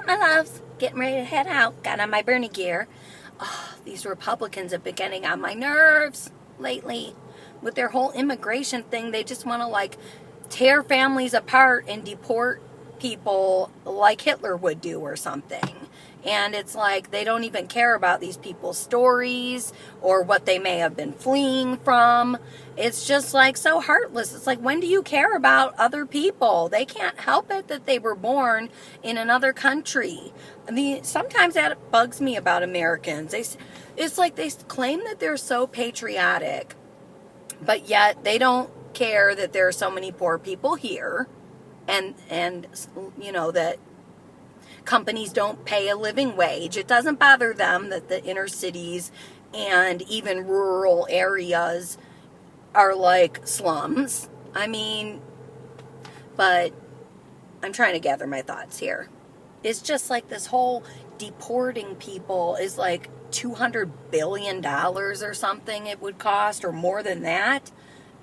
My loves, getting ready to head out. Got on my Bernie gear. Oh, these Republicans have been getting on my nerves lately with their whole immigration thing. They just want to like tear families apart and deport people like Hitler would do or something. And it's like they don't even care about these people's stories or what they may have been fleeing from. It's just like so heartless. It's like, when do you care about other people? They can't help it that they were born in another country. I mean, sometimes that bugs me about Americans. It's like they claim that they're so patriotic, but yet they don't care that there are so many poor people here, and you know, that companies don't pay a living wage. It doesn't bother them that the inner cities and even rural areas are like slums. I mean, but I'm trying to gather my thoughts here. It's just like this whole deporting people is like $200 billion or something it would cost, or more than that.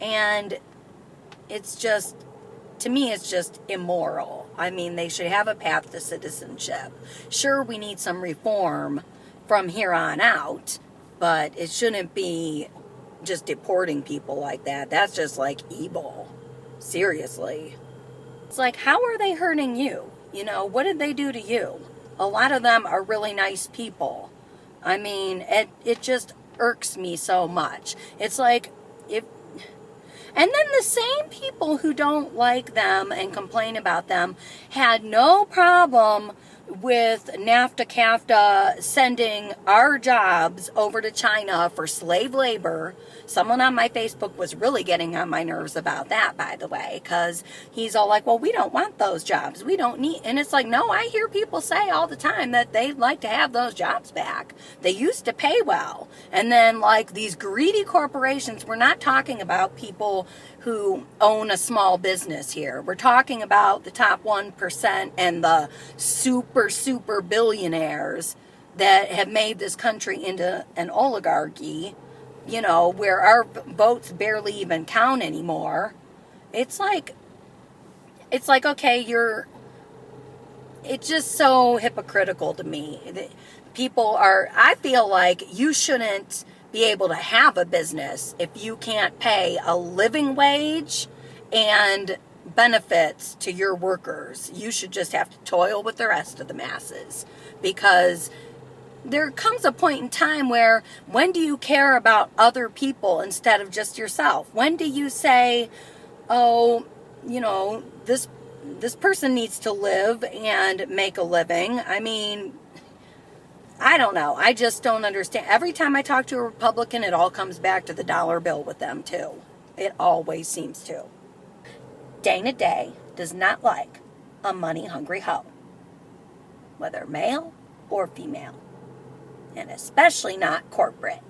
And it's just, to me, it's just immoral. I mean, they should have a path to citizenship. Sure, we need some reform from here on out, but it shouldn't be just deporting people like that. That's just like evil. Seriously. It's like, how are they hurting you? You know, what did they do to you? A lot of them are really nice people. I mean, it just irks me so much. It's like, and then the same people who don't like them and complain about them had no problem with NAFTA sending our jobs over to China for slave labor. Someone on my Facebook was really getting on my nerves about that, by the way, because he's all like, well, we don't want those jobs. We don't need, and it's like, no, I hear people say all the time that they'd like to have those jobs back. They used to pay well. And then like these greedy corporations, we're not talking about people who own a small business here. We're talking about the top 1% and the super billionaires that have made this country into an oligarchy, you know, where our votes barely even count anymore. It's like, okay, it's just so hypocritical to me. I feel like you shouldn't be able to have a business if you can't pay a living wage and benefits to your workers. You should just have to toil with the rest of the masses, because there comes a point in time where, when do you care about other people instead of just yourself? When do you say, oh, you know, this person needs to live and make a living? I mean, I don't know. I just don't understand. Every time I talk to a Republican, it all comes back to the dollar bill with them too. It always seems to. Dana Day does not like a money-hungry hoe, whether male or female, and especially not corporate.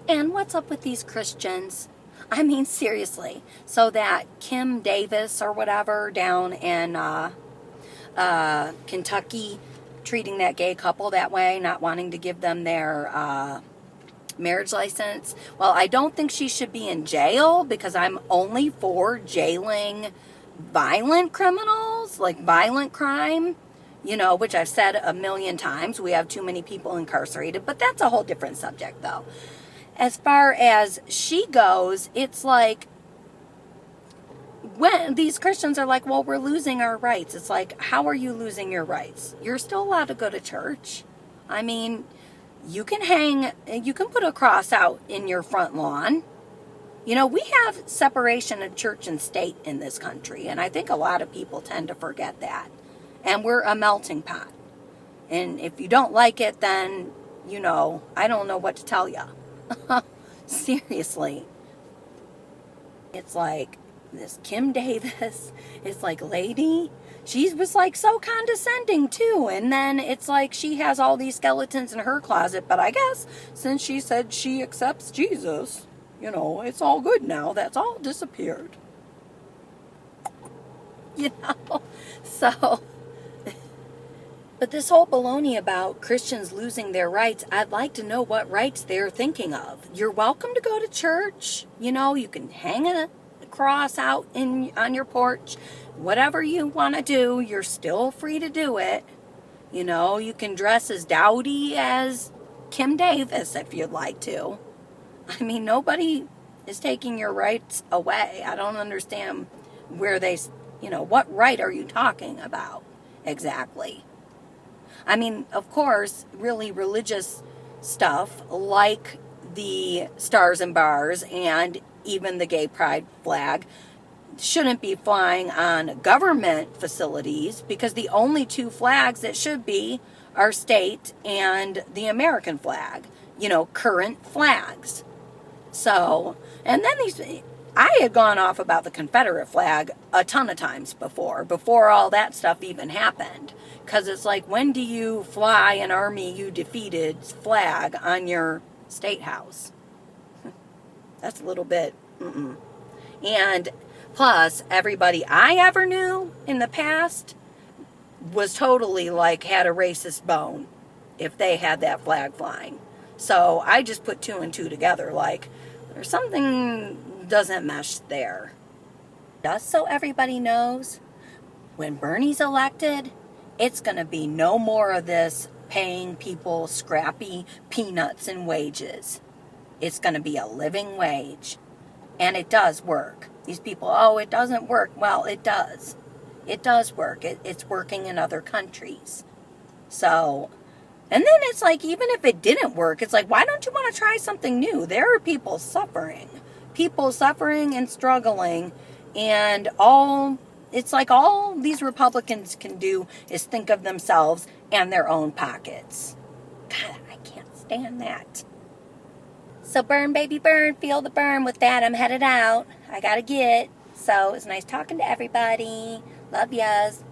And what's up with these Christians? I mean, seriously. So that Kim Davis or whatever down in Kentucky, treating that gay couple that way, not wanting to give them their marriage license. Well, I don't think she should be in jail, because I'm only for jailing violent criminals, like violent crime, you know, which I've said a million times. We have too many people incarcerated, but that's a whole different subject though. As far as she goes, it's like, when these Christians are like, well, we're losing our rights. It's like, how are you losing your rights? You're still allowed to go to church. I mean, you can put a cross out in your front lawn. You know, we have separation of church and state in this country, and I think a lot of people tend to forget that. And we're a melting pot. And if you don't like it, then, you know, I don't know what to tell you. Seriously. It's like, this Kim Davis is like, lady, she was like so condescending too. And then it's like she has all these skeletons in her closet, but I guess since she said she accepts Jesus, you know, it's all good now. That's all disappeared. You know? So, but this whole baloney about Christians losing their rights, I'd like to know what rights they're thinking of. You're welcome to go to church. You know, you can hang a cross out on your porch, whatever you want to do, you're still free to do it. You know, you can dress as dowdy as Kim Davis if you'd like to. I mean, nobody is taking your rights away. I don't understand where they, what right are you talking about exactly? I mean, of course, really religious stuff like the stars and bars and even the gay pride flag shouldn't be flying on government facilities, because the only two flags that should be are state and the American flag, current flags. So, and then I had gone off about the Confederate flag a ton of times before all that stuff even happened. Because it's like, when do you fly an army you defeated flag on your state house? That's a little bit, And plus, everybody I ever knew in the past was totally had a racist bone if they had that flag flying. So I just put two and two together, there's something doesn't mesh there. Just so everybody knows, when Bernie's elected, it's going to be no more of this paying people scrappy peanuts and wages. It's going to be a living wage. And it does work. These people, it doesn't work. Well, it does. It does work. It's working in other countries. So, and then it's even if it didn't work, it's why don't you want to try something new? There are people suffering and struggling, and all these Republicans can do is think of themselves and their own pockets. God, I can't stand that. So burn, baby, burn. Feel the burn. With that, I'm headed out. I gotta get. So it's nice talking to everybody. Love yas.